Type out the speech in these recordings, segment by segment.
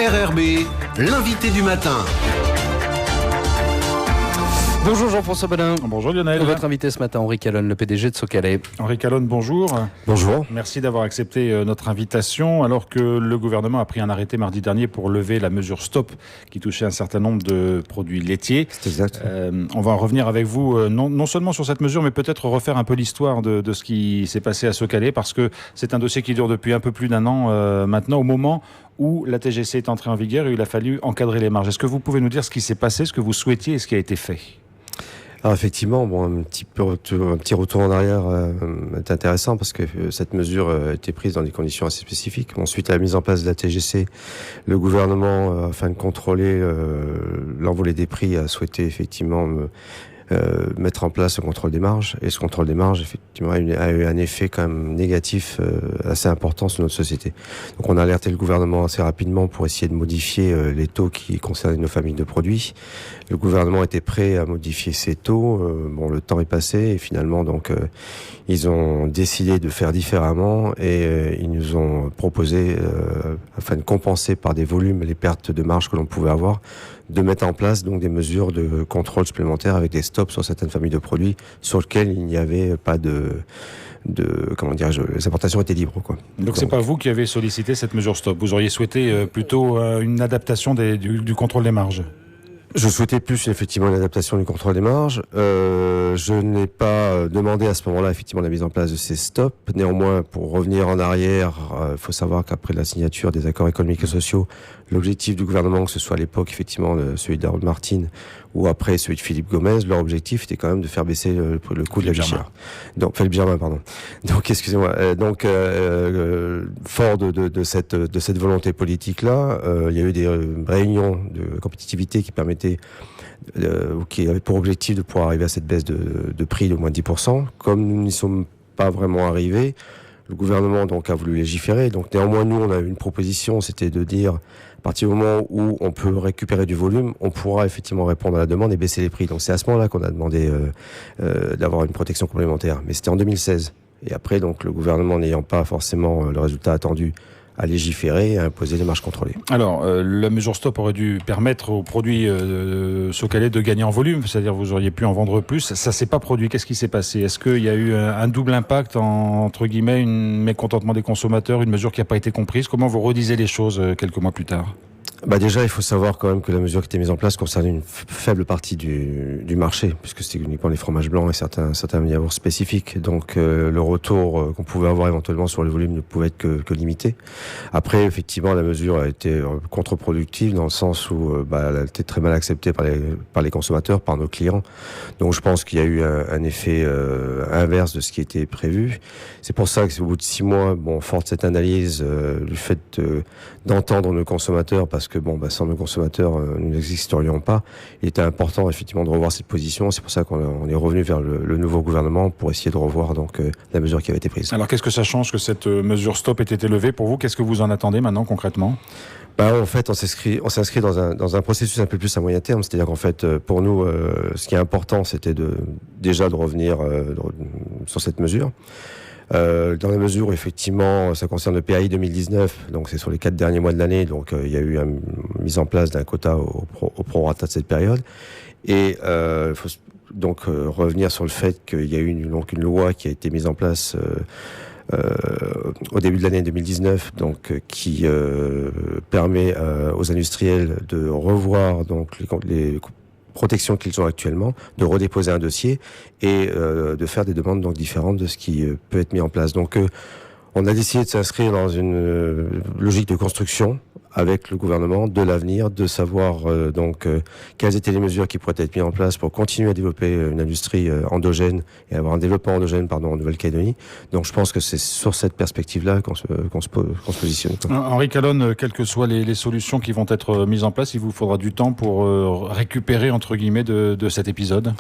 RRB, l'invité du matin. Bonjour Jean-François Badin. Bonjour Lionel. Votre invité ce matin, Henri Calonne, le PDG de Socalais. Henri Calonne, bonjour. Bonjour. Merci d'avoir accepté notre invitation alors que le gouvernement a pris un arrêté mardi dernier pour lever la mesure stop qui touchait un certain nombre de produits laitiers. C'est exact. On va en revenir avec vous non seulement sur cette mesure mais peut-être refaire un peu l'histoire de ce qui s'est passé à Socalais parce que c'est un dossier qui dure depuis un peu plus d'un an maintenant au moment où la TGC est entrée en vigueur et il a fallu encadrer les marges. Est-ce que vous pouvez nous dire ce qui s'est passé, ce que vous souhaitiez et ce qui a été fait ? Alors effectivement, un petit retour en arrière est intéressant parce que cette mesure a été prise dans des conditions assez spécifiques. Ensuite, à la mise en place de la TGC, le gouvernement, afin de contrôler l'envolée des prix, a souhaité effectivement mettre en place le contrôle des marges. Et ce contrôle des marges, effectivement, a eu un effet quand même négatif assez important sur notre société. Donc on a alerté le gouvernement assez rapidement pour essayer de modifier les taux qui concernaient nos familles de produits. Le gouvernement était prêt à modifier ces taux. Le temps est passé et finalement, donc, ils ont décidé de faire différemment et ils nous ont proposé, afin de compenser par des volumes les pertes de marge que l'on pouvait avoir, de mettre en place donc des mesures de contrôle supplémentaires avec des stops sur certaines familles de produits sur lesquels il n'y avait pas les importations étaient libres, quoi. Donc c'est pas vous qui avez sollicité cette mesure stop. Vous auriez souhaité plutôt une adaptation du contrôle des marges. Je souhaitais plus effectivement une adaptation du contrôle des marges. Je n'ai pas demandé à ce moment-là effectivement la mise en place de ces stops. Néanmoins, pour revenir en arrière, il faut savoir qu'après la signature des accords économiques et sociaux, l'objectif du gouvernement, que ce soit à l'époque effectivement celui d'Harold Martin ou après celui de Philippe Gomez, leur objectif était quand même de faire baisser le coût de la vie chère. Donc Philippe Germain, pardon. Donc excusez-moi. Fort de cette volonté politique-là, il y a eu des réunions de compétitivité qui permettaient qui avait pour objectif de pouvoir arriver à cette baisse de prix de moins de 10%. Comme nous n'y sommes pas vraiment arrivés, le gouvernement donc a voulu légiférer. Donc néanmoins, nous, on a eu une proposition, c'était de dire, à partir du moment où on peut récupérer du volume, on pourra effectivement répondre à la demande et baisser les prix. Donc c'est à ce moment-là qu'on a demandé d'avoir une protection complémentaire. Mais c'était en 2016. Et après, donc, le gouvernement n'ayant pas forcément le résultat attendu, à légiférer et à imposer des marges contrôlées. Alors, la mesure stop aurait dû permettre aux produits Socalais de gagner en volume, c'est-à-dire vous auriez pu en vendre plus. Ça s'est pas produit. Qu'est-ce qui s'est passé ? Est-ce qu'il y a eu un double impact, entre guillemets, un mécontentement des consommateurs, une mesure qui n'a pas été comprise ? Comment vous redisez les choses quelques mois plus tard ? Déjà, il faut savoir quand même que la mesure qui était mise en place concernait une faible partie du marché, puisque c'était uniquement les fromages blancs et certains yaourts spécifiques. Donc, le retour qu'on pouvait avoir éventuellement sur le volume ne pouvait être que limité. Après, effectivement, la mesure a été contre-productive dans le sens où elle a été très mal acceptée par les consommateurs, par nos clients. Donc, je pense qu'il y a eu un effet inverse de ce qui était prévu. C'est pour ça que au bout de 6 mois, fort de cette analyse, le fait d'entendre nos consommateurs, parce que sans nos consommateurs, nous n'existerions pas. Il était important effectivement de revoir cette position. C'est pour ça qu'on est revenu vers le nouveau gouvernement pour essayer de revoir donc la mesure qui avait été prise. Alors qu'est-ce que ça change que cette mesure stop ait été levée pour vous ? Qu'est-ce que vous en attendez maintenant concrètement ? En fait, on s'inscrit dans un processus un peu plus à moyen terme. C'est-à-dire qu'en fait, pour nous, ce qui est important, c'était déjà de revenir sur cette mesure. Dans la mesure où effectivement ça concerne le PAI 2019, donc c'est sur les 4 derniers mois de l'année, donc il y a eu une mise en place d'un quota au prorata de cette période, et il faut donc revenir sur le fait qu'il y a eu une loi qui a été mise en place au début de l'année 2019, donc qui permet aux industriels de revoir donc les protections qu'ils ont actuellement, de redéposer un dossier et de faire des demandes donc différentes de ce qui peut être mis en place. Donc on a décidé de s'inscrire dans une logique de construction avec le gouvernement de l'avenir, de savoir quelles étaient les mesures qui pourraient être mises en place pour continuer à développer une industrie endogène et avoir un développement endogène en Nouvelle-Calédonie. Donc je pense que c'est sur cette perspective-là qu'on se positionne. Henri Calonne, quelles que soient les solutions qui vont être mises en place, il vous faudra du temps pour récupérer entre guillemets de cet épisode ?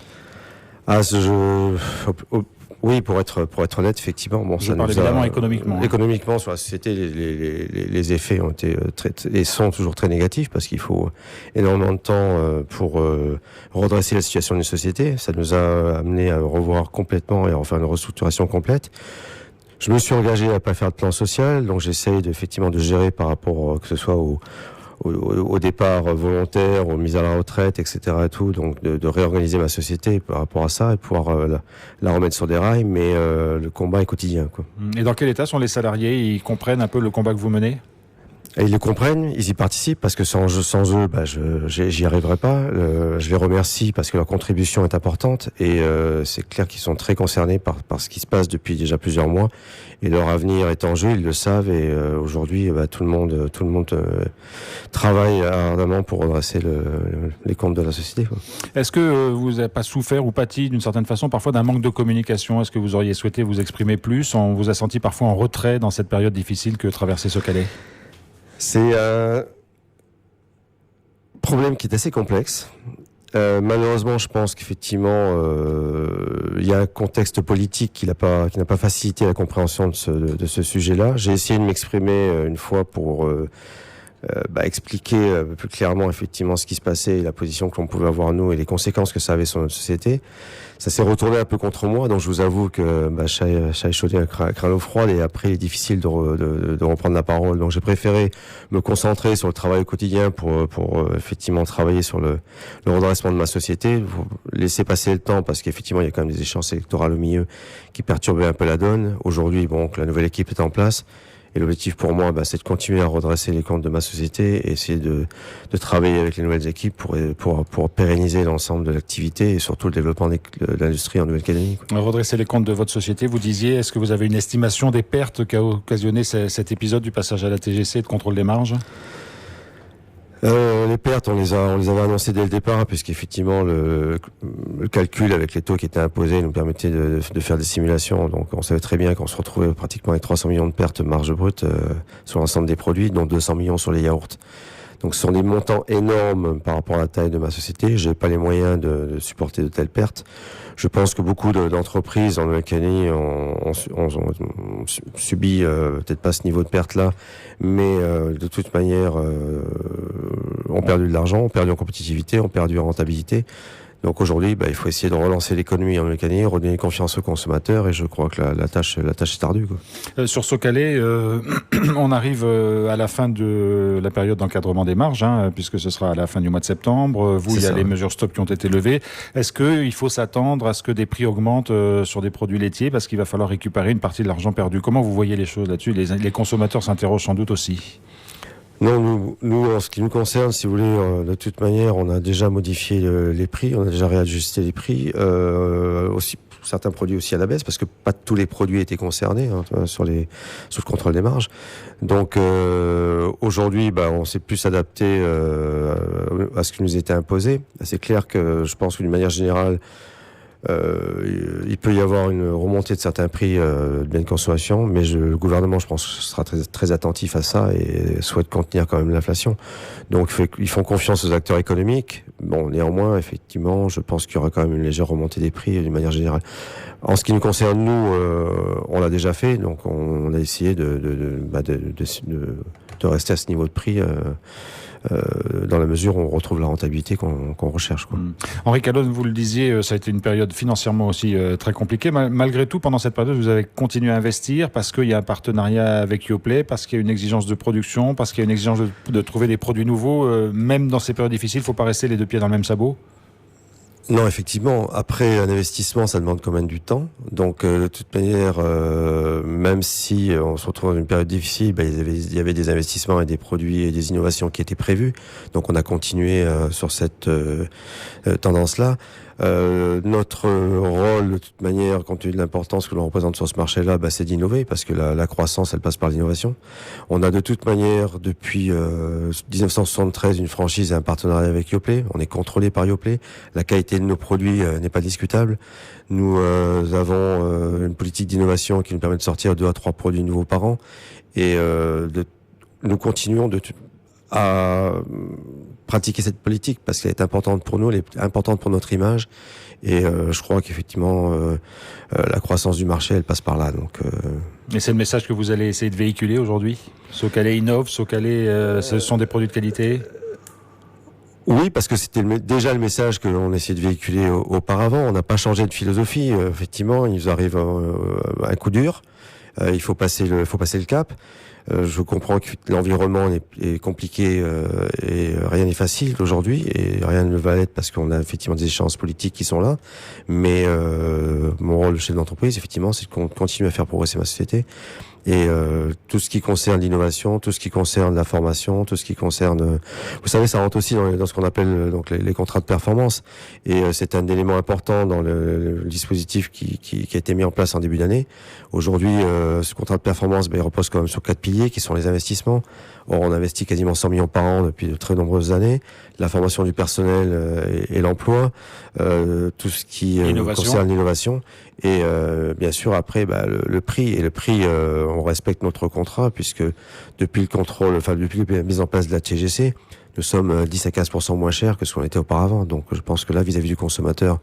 Oui, pour être honnête, effectivement, je parle évidemment économiquement. Économiquement, sur la société, les effets ont été et sont toujours très négatifs parce qu'il faut énormément de temps pour redresser la situation d'une société. Ça nous a amené à revoir complètement et à refaire une restructuration complète. Je me suis engagé à pas faire de plan social, donc j'essaye effectivement de gérer par rapport que ce soit au départ volontaire, aux mises à la retraite, etc. et tout, donc de réorganiser ma société par rapport à ça et pouvoir la remettre sur des rails, mais le combat est quotidien, quoi. Et dans quel état sont les salariés? Ils comprennent un peu le combat que vous menez? Et ils le comprennent, ils y participent, parce que sans eux, j'y arriverai pas. Je les remercie parce que leur contribution est importante, et c'est clair qu'ils sont très concernés par ce qui se passe depuis déjà plusieurs mois, et leur avenir est en jeu, ils le savent, et aujourd'hui, tout le monde travaille ardemment pour redresser les comptes de la société, quoi. Est-ce que vous n'avez pas souffert ou pâti d'une certaine façon parfois d'un manque de communication? Est-ce que vous auriez souhaité vous exprimer plus? On vous a senti parfois en retrait dans cette période difficile que traversait Socalais? C'est un problème qui est assez complexe. Malheureusement, je pense qu'effectivement, il y a un contexte politique qui n'a pas facilité la compréhension de ce sujet-là. J'ai essayé de m'exprimer une fois pour expliquer plus clairement effectivement ce qui se passait et la position que l'on pouvait avoir nous et les conséquences que ça avait sur notre société. Ça s'est retourné un peu contre moi, donc je vous avoue que chat échaudé craint l'eau froide, et après il est difficile de reprendre la parole. Donc j'ai préféré me concentrer sur le travail au quotidien pour effectivement travailler sur le redressement de ma société, laisser passer le temps parce qu'effectivement il y a quand même des échéances électorales au milieu qui perturbaient un peu la donne. Aujourd'hui, que la nouvelle équipe est en place. Et l'objectif pour moi, c'est de continuer à redresser les comptes de ma société et essayer de travailler avec les nouvelles équipes pour pérenniser l'ensemble de l'activité et surtout le développement de l'industrie en Nouvelle-Calédonie. Redresser les comptes de votre société, vous disiez, est-ce que vous avez une estimation des pertes qu'a occasionné cet épisode du passage à la TGC de contrôle des marges? Les pertes, on les avait annoncées dès le départ, puisqu'effectivement le calcul avec les taux qui étaient imposés nous permettait de faire des simulations. Donc on savait très bien qu'on se retrouvait pratiquement avec 300 millions de pertes marge brute sur l'ensemble des produits, dont 200 millions sur les yaourts. Donc ce sont des montants énormes par rapport à la taille de ma société. J'ai pas les moyens de supporter de telles pertes. Je pense que beaucoup d'entreprises en Nouvelle-Calédonie ont subi peut-être pas ce niveau de perte-là, mais de toute manière ont perdu de l'argent, ont perdu en compétitivité, ont perdu en rentabilité. Donc aujourd'hui, il faut essayer de relancer l'économie en Nouvelle-Calédonie, redonner confiance aux consommateurs, et je crois que la tâche est ardue, quoi. Sur Socalais, on arrive à la fin de la période d'encadrement des marges, puisque ce sera à la fin du mois de septembre. Il y a les mesures stop qui ont été levées. Est-ce qu'il faut s'attendre à ce que des prix augmentent sur des produits laitiers, parce qu'il va falloir récupérer une partie de l'argent perdu? Comment vous voyez les choses là-dessus? Les consommateurs s'interrogent sans doute aussi. Non, nous, en ce qui nous concerne, si vous voulez, de toute manière, on a déjà modifié les prix, on a déjà réajusté les prix, aussi certains produits aussi à la baisse, parce que pas tous les produits étaient concernés sur le contrôle des marges. Donc aujourd'hui, on s'est plus adapté à ce qui nous était imposé. C'est clair que je pense que d'une manière générale, il peut y avoir une remontée de certains prix de biens de consommation, mais le gouvernement, je pense, sera très, très attentif à ça et souhaite contenir quand même l'inflation. Donc, ils font confiance aux acteurs économiques. Néanmoins, effectivement, je pense qu'il y aura quand même une légère remontée des prix d'une manière générale. En ce qui nous concerne, nous, on l'a déjà fait, donc on a essayé de rester à ce niveau de prix. Dans la mesure où on retrouve la rentabilité qu'on recherche, quoi. Henri Calonne, vous le disiez, ça a été une période financièrement aussi très compliquée. Malgré tout, pendant cette période, vous avez continué à investir parce qu'il y a un partenariat avec Yoplait, parce qu'il y a une exigence de production, parce qu'il y a une exigence de trouver des produits nouveaux. Même dans ces périodes difficiles, il ne faut pas rester les deux pieds dans le même sabot? Non, effectivement. Après, un investissement, ça demande quand même du temps. Donc, de toute manière, même si on se retrouve dans une période difficile, il y avait des investissements et des produits et des innovations qui étaient prévus. Donc, on a continué sur cette tendance-là. Notre rôle, de toute manière, compte tenu de l'importance que l'on représente sur ce marché-là, c'est d'innover, parce que la croissance, elle passe par l'innovation. On a de toute manière, depuis 1973, une franchise et un partenariat avec Yoplait. On est contrôlé par Yoplait. La qualité de nos produits n'est pas discutable. Nous avons une politique d'innovation qui nous permet de sortir 2 à 3 produits nouveaux par an. Et nous continuons à pratiquer cette politique parce qu'elle est importante pour nous, elle est importante pour notre image, et je crois qu'effectivement la croissance du marché, elle passe par là. Donc et c'est le message que vous allez essayer de véhiculer aujourd'hui? Socalais innove, Socalais ce sont des produits de qualité? Oui, parce que c'était déjà le message que l'on essayait de véhiculer auparavant. On n'a pas changé de philosophie. Effectivement, il nous arrive un coup dur. Il faut passer le cap. Je comprends que l'environnement est compliqué et rien n'est facile aujourd'hui et rien ne va l'être parce qu'on a effectivement des échéances politiques qui sont là. Mais mon rôle de chef d'entreprise, effectivement, c'est de continuer à faire progresser ma société. Et tout ce qui concerne l'innovation, tout ce qui concerne la formation, tout ce qui concerne, vous savez, ça rentre aussi dans ce qu'on appelle donc les contrats de performance. Et c'est un élément important dans le dispositif qui a été mis en place en début d'année. Aujourd'hui, ce contrat de performance, il repose quand même sur 4 piliers qui sont les investissements. Or, on investit quasiment 100 millions par an depuis de très nombreuses années. La formation du personnel et l'emploi, tout ce qui concerne l'innovation. Et bien sûr, après, le prix. Et le prix, on respecte notre contrat puisque depuis la mise en place de la TGC, nous sommes 10 à 15% moins chers que ce qu'on était auparavant. Donc, je pense que là, vis-à-vis du consommateur,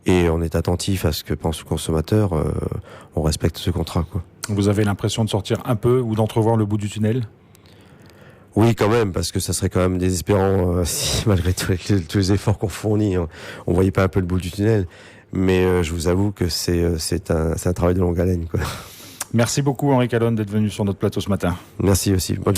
et on est attentif à ce que pense le consommateur, on respecte ce contrat, quoi. Vous avez l'impression de sortir un peu ou d'entrevoir le bout du tunnel ? Oui, quand même, parce que ça serait quand même désespérant si, malgré tous les efforts qu'on fournit, on voyait pas un peu le bout du tunnel. Mais je vous avoue que c'est un travail de longue haleine, quoi. Merci beaucoup Henri Calonne d'être venu sur notre plateau ce matin. Merci aussi.